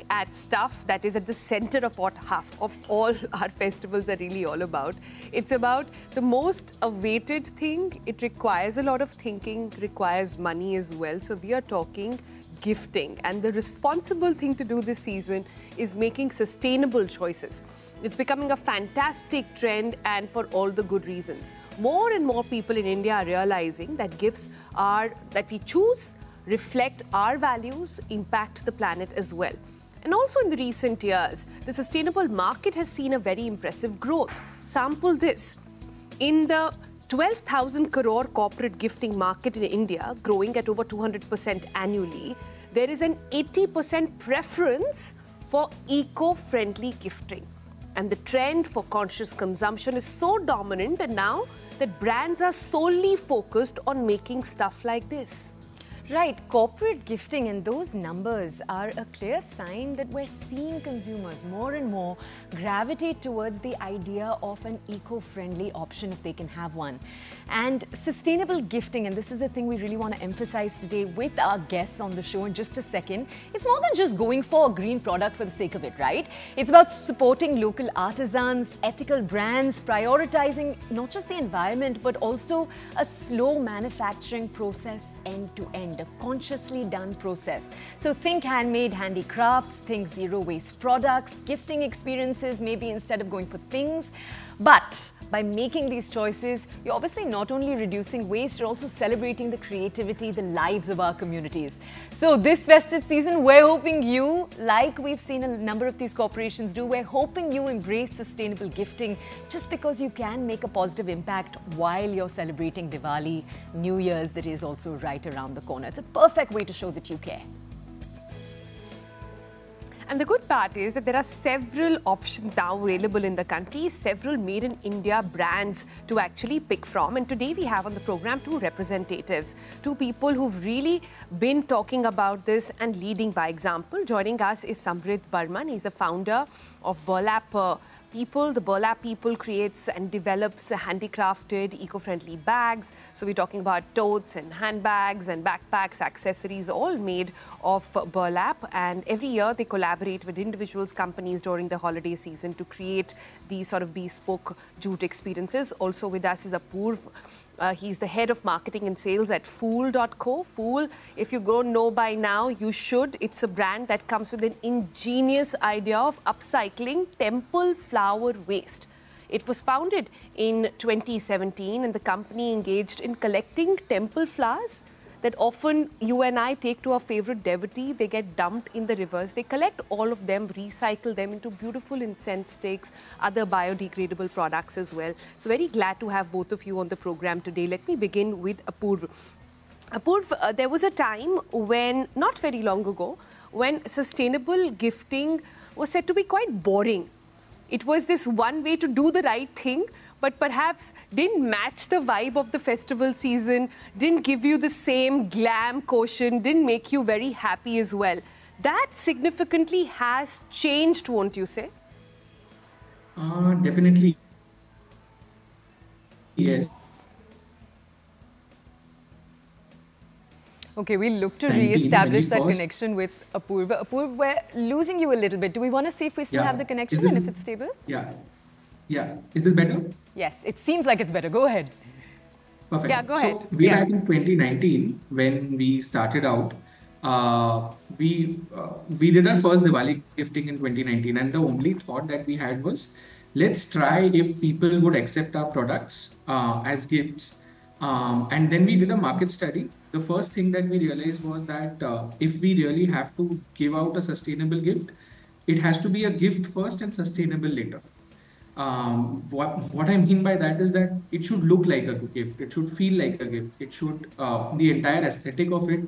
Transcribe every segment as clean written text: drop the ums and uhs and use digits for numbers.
at stuff that is at the center of what half of all our festivals are really all about. It's about the most awaited thing. It requires a lot of thinking, requires money as well. So we are talking gifting, and the responsible thing to do this season is making sustainable choices. It's becoming a fantastic trend, and for all the good reasons. More and more people in India are realizing that gifts that we choose reflect our values, impact the planet as well. And also in the recent years, the sustainable market has seen a very impressive growth. Sample this. In the 12,000 crore corporate gifting market in India, growing at over 200% annually, there is an 80% preference for eco-friendly gifting. And the trend for conscious consumption is so dominant, and now that brands are solely focused on making stuff like this. Right, corporate gifting and those numbers are a clear sign that we're seeing consumers more and more gravitate towards the idea of an eco-friendly option if they can have one. And sustainable gifting, and this is the thing we really want to emphasize today with our guests on the show in just a second, it's more than just going for a green product for the sake of it, right? It's about supporting local artisans, ethical brands, prioritizing not just the environment, but also a slow manufacturing process end to end. A consciously done process. So think handmade handicrafts, think zero waste products, gifting experiences, maybe instead of going for things. But by making these choices, you're obviously not only reducing waste, you're also celebrating the creativity, the lives of our communities. So this festive season, we're hoping you, like we've seen a number of these corporations do, we're hoping you embrace sustainable gifting just because you can make a positive impact while you're celebrating Diwali, New Year's that is also right around the corner. It's a perfect way to show that you care. And the good part is that there are several options now available in the country, several made in India brands to actually pick from. And today we have on the program two representatives, two people who've really been talking about this and leading by example. Joining us is Samriddh Burman. He's the founder of Burlap People. The Burlap People creates and develops handicrafted, eco-friendly bags. So we're talking about totes and handbags and backpacks, accessories, all made of burlap. And every year they collaborate with individuals, companies during the holiday season to create these sort of bespoke jute experiences. Also with us is Apurv. He's the head of marketing and sales at Phool.co. Phool, if you don't know by now, you should. It's a brand that comes with an ingenious idea of upcycling temple flower waste. It was founded in 2017, and the company engaged in collecting temple flowers that often you and I take to our favorite devotee. They get dumped in the rivers. They collect all of them, recycle them into beautiful incense sticks, other biodegradable products as well. So very glad to have both of you on the program today. Let me begin with Apurv. Apurv, there was a time when, not very long ago, when sustainable gifting was said to be quite boring. It was this one way to do the right thing, but perhaps didn't match the vibe of the festival season, didn't give you the same glam quotient, didn't make you very happy as well. That significantly has changed, won't you say? Definitely, yes. Okay, we'll look to re-establish that connection with Apurv. Apurv, we're losing you a little bit. Do we want to see if we still have the connection and if it's stable? Yeah. Yeah. Is this better? Yes, it seems like it's better. Go ahead. Perfect. Yeah, go ahead. So way back in 2019, when we started out, we did our first Diwali gifting in 2019, and the only thought that we had was, let's try if people would accept our products as gifts. And then we did a market study. The first thing that we realized was that if we really have to give out a sustainable gift, it has to be a gift first and sustainable later. What I mean by that is that it should look like a gift. It should feel like a gift. It should, the entire aesthetic of it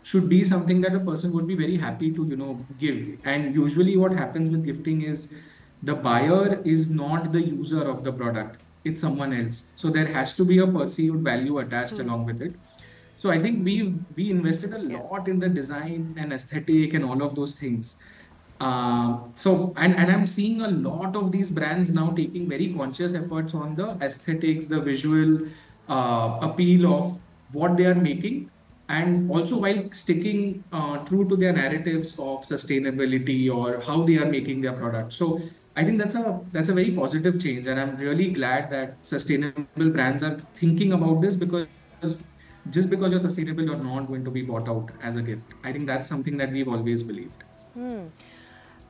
should be something that a person would be very happy to, give. And usually what happens with gifting is the buyer is not the user of the product. It's someone else. So there has to be a perceived value attached along with it. So I think we invested a lot in the design and aesthetic and all of those things. And I'm seeing a lot of these brands now taking very conscious efforts on the aesthetics, the visual appeal of what they are making, and also while sticking true to their narratives of sustainability or how they are making their products. So I think that's a very positive change, and I'm really glad that sustainable brands are thinking about this, because just because you're sustainable, you're not going to be bought out as a gift. I think that's something that we've always believed.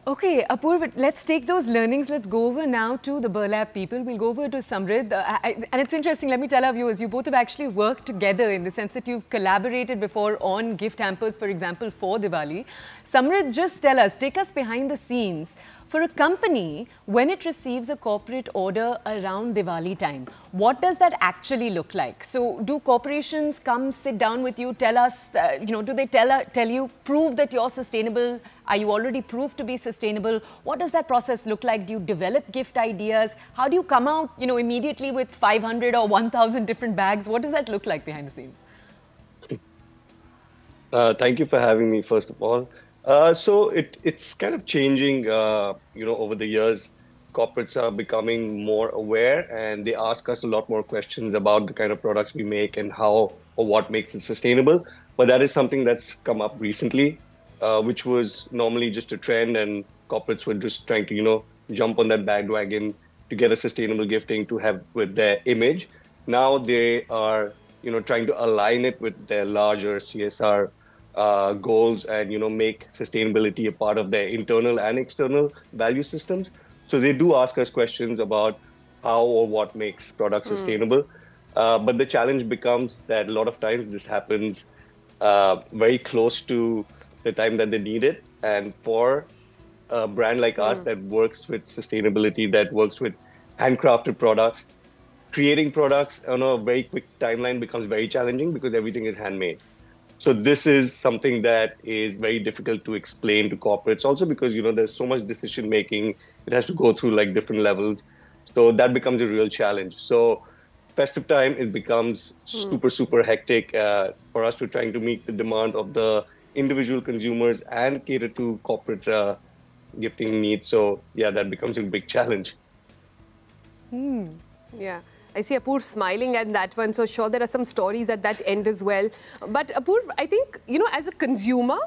Okay, Apurv, let's take those learnings. Let's go over now to the Burlap People. We'll go over to Samriddh. And it's interesting, let me tell our viewers, you both have actually worked together in the sense that you've collaborated before on gift hampers, for example, for Diwali. Samriddh, just tell us, take us behind the scenes. For a company, when it receives a corporate order around Diwali time, what does that actually look like? So do corporations come sit down with you, tell us, do they tell you, prove that you're sustainable? Are you already proved to be sustainable? What does that process look like? Do you develop gift ideas? How do you come out, immediately with 500 or 1,000 different bags? What does that look like behind the scenes? Thank you for having me, first of all. So it's kind of changing, over the years. Corporates are becoming more aware, and they ask us a lot more questions about the kind of products we make and how or what makes it sustainable. But that is something that's come up recently, which was normally just a trend, and corporates were just trying to, jump on that bandwagon to get a sustainable gifting to have with their image. Now they are, trying to align it with their larger CSR goals and make sustainability a part of their internal and external value systems. So they do ask us questions about how or what makes products sustainable. But the challenge becomes that a lot of times this happens very close to the time that they need it. And for a brand like us that works with sustainability, that works with handcrafted products, creating products on a very quick timeline becomes very challenging because everything is handmade. So this is something that is very difficult to explain to corporates also because, there's so much decision making. It has to go through like different levels. So that becomes a real challenge. So festive time, it becomes super, super hectic for us to trying to meet the demand of the individual consumers and cater to corporate gifting needs. So yeah, that becomes a big challenge. Yeah. I see Apurv smiling at that one, so sure there are some stories at that end as well. But Apurv, I think, as a consumer,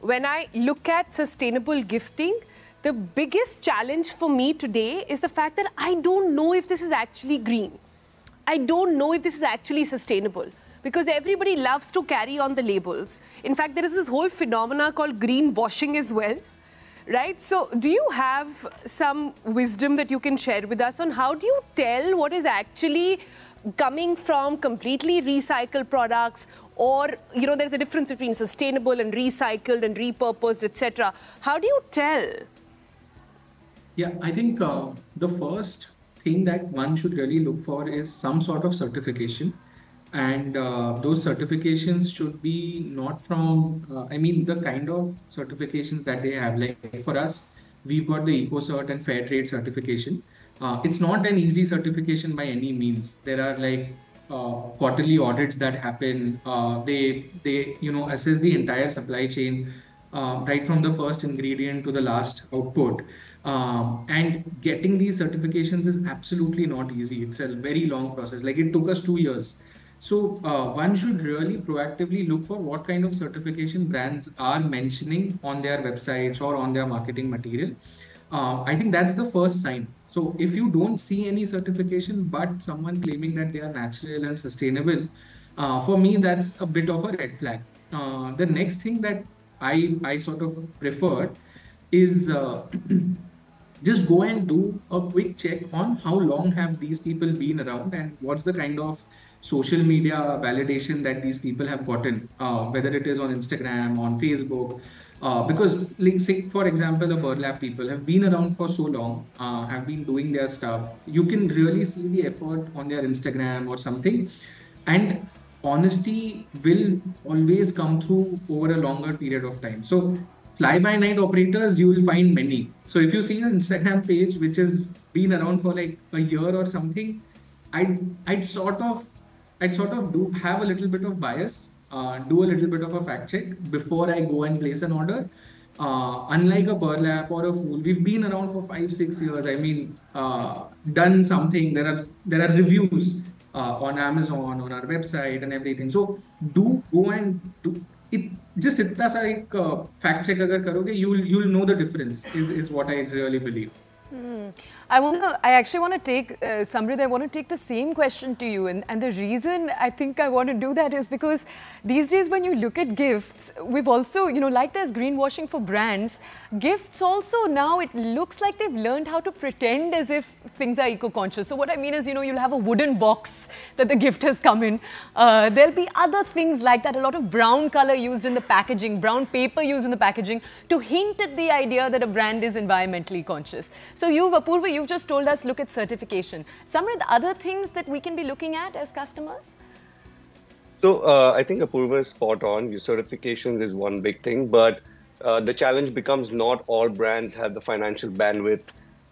when I look at sustainable gifting, the biggest challenge for me today is the fact that I don't know if this is actually green. I don't know if this is actually sustainable because everybody loves to carry on the labels. In fact, there is this whole phenomena called greenwashing as well. Right? So do you have some wisdom that you can share with us on how do you tell what is actually coming from completely recycled products or, there's a difference between sustainable and recycled and repurposed, etc. How do you tell? Yeah, I think the first thing that one should really look for is some sort of certification. And those certifications should be not from, the kind of certifications that they have. Like for us, we've got the EcoCert and Fair Trade certification. It's not an easy certification by any means. There are like quarterly audits that happen. They assess the entire supply chain, right from the first ingredient to the last output. And getting these certifications is absolutely not easy. It's a very long process. Like it took us 2 years. So one should really proactively look for what kind of certification brands are mentioning on their websites or on their marketing material. I think that's the first sign. So if you don't see any certification, but someone claiming that they are natural and sustainable, for me, that's a bit of a red flag. The next thing that I sort of prefer is just go and do a quick check on how long have these people been around and what's the kind of social media validation that these people have gotten, whether it is on Instagram, on Facebook, because like say, for example, the Burlap People have been around for so long, have been doing their stuff. You can really see the effort on their Instagram or something. And honesty will always come through over a longer period of time. So fly-by-night operators, you will find many. So if you see an Instagram page, which has been around for like a year or something, I'd sort of do have a little bit of bias, do a little bit of a fact check before I go and place an order. Unlike a Burlap or a Phool, we've been around for 5-6 years. Done something. There are reviews. on Amazon, on our website and everything. So do go and do it. Just itna sa ek fact check agar karoge, you'll know the difference. Is what I really believe. I actually want to take, Samriddh, I want to take the same question to you. And the reason I think I want to do that is because these days when you look at gifts, we've also, like there's greenwashing for brands, gifts also now it looks like they've learned how to pretend as if things are eco-conscious. So what I mean is, you'll have a wooden box that the gift has come in. There'll be other things like that, a lot of brown color used in the packaging, brown paper used in the packaging to hint at the idea that a brand is environmentally conscious. So Apurva, you've just told us, look at certification. Samriddh, other things that we can be looking at as customers? So I think Apurva is spot on. Your certifications is one big thing, but the challenge becomes not all brands have the financial bandwidth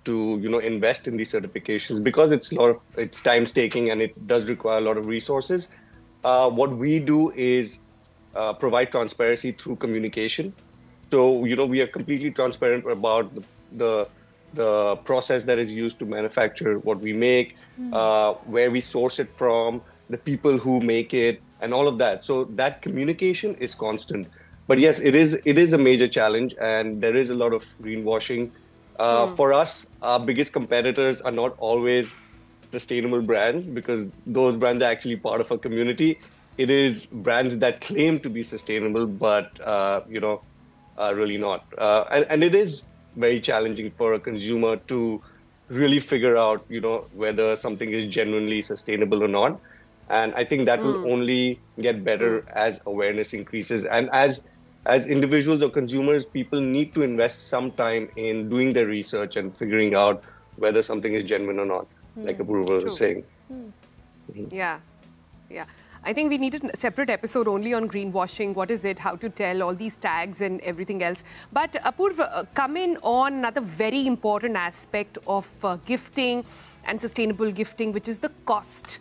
to invest in these certifications because it's time-taking and it does require a lot of resources. What we do is provide transparency through communication. So we are completely transparent about the process that is used to manufacture what we make, where we source it from, the people who make it, and all of that. So that communication is constant. But yes, it is a major challenge, and there is a lot of greenwashing. For us, our biggest competitors are not always sustainable brands because those brands are actually part of a community. It is brands that claim to be sustainable, but really not. And it is very challenging for a consumer to really figure out, whether something is genuinely sustainable or not. And I think that will only get better as awareness increases. And as individuals or consumers, people need to invest some time in doing their research and figuring out whether something is genuine or not, like Apurva was saying. Yeah. I think we need a separate episode only on greenwashing. What is it? How to tell? All these tags and everything else. But Apurv, come in on another very important aspect of gifting and sustainable gifting, which is the cost.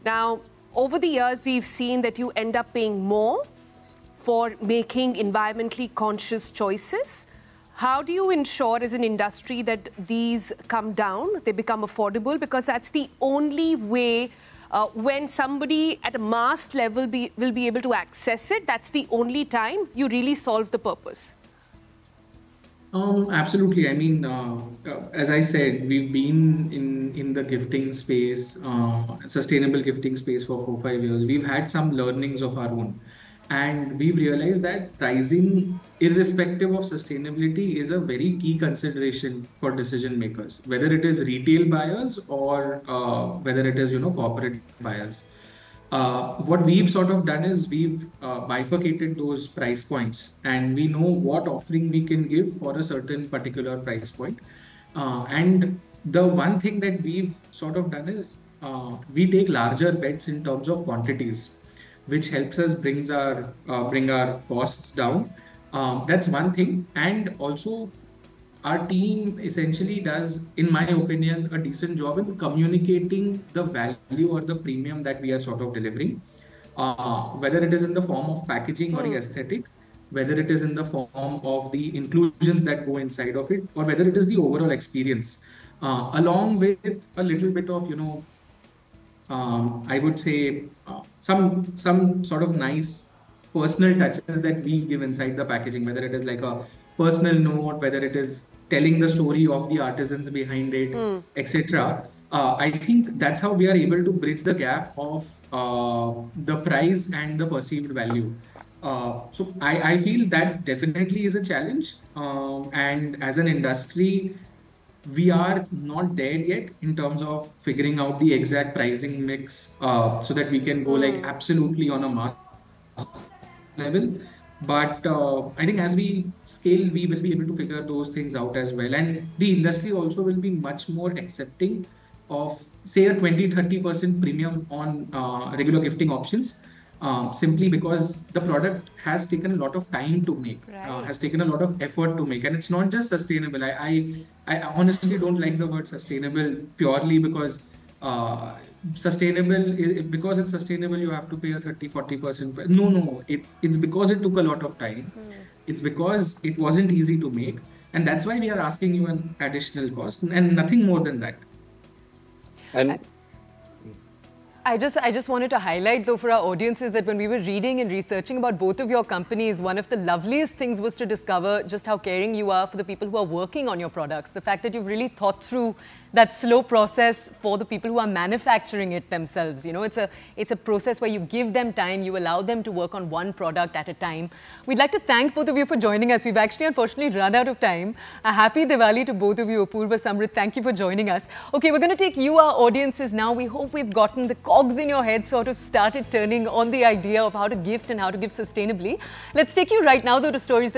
Now, over the years, we've seen that you end up paying more for making environmentally conscious choices. How do you ensure as an industry that these come down, they become affordable? Because that's the only way when somebody at a mass level will be able to access it, that's the only time you really solve the purpose. Absolutely. I mean, as I said, we've been in the gifting space, sustainable gifting space for 4-5 years. We've had some learnings of our own. And we've realized that pricing, irrespective of sustainability, is a very key consideration for decision makers, whether it is retail buyers or whether it is, corporate buyers. What we've sort of done is we've bifurcated those price points, and we know what offering we can give for a certain particular price point. And the one thing that we've sort of done is we take larger bets in terms of quantities, which helps us bring our costs down. That's one thing. And also our team essentially does, in my opinion, a decent job in communicating the value or the premium that we are sort of delivering, whether it is in the form of packaging or the aesthetic, whether it is in the form of the inclusions that go inside of it, or whether it is the overall experience, along with a little bit of, I would say some sort of nice personal touches that we give inside the packaging, whether it is like a personal note, whether it is telling the story of the artisans behind it, etc. I think that's how we are able to bridge the gap of the price and the perceived value. So I feel that definitely is a challenge. And as an industry, we are not there yet in terms of figuring out the exact pricing mix so that we can go like absolutely on a mass level. But I think as we scale, we will be able to figure those things out as well. And the industry also will be much more accepting of, say, a 20-30% premium on regular gifting options. Simply because the product has taken a lot of time to make, has taken a lot of effort to make. And it's not just sustainable. I honestly don't like the word sustainable purely because because it's sustainable, you have to pay a 30-40%. No, it's because it took a lot of time. It's because it wasn't easy to make. And that's why we are asking you an additional cost and nothing more than that. And I just wanted to highlight though for our audiences that when we were reading and researching about both of your companies, one of the loveliest things was to discover just how caring you are for the people who are working on your products. The fact that you've really thought through that slow process for the people who are manufacturing it themselves. You know, it's a process where you give them time, you allow them to work on one product at a time. We'd like to thank both of you for joining us. We've actually unfortunately run out of time. A happy Diwali to both of you, Apurv, Samriddh. Thank you for joining us. Okay, we're going to take you, our audiences now. We hope we've gotten the cogs in your head sort of started turning on the idea of how to gift and how to give sustainably. Let's take you right now though to stories that are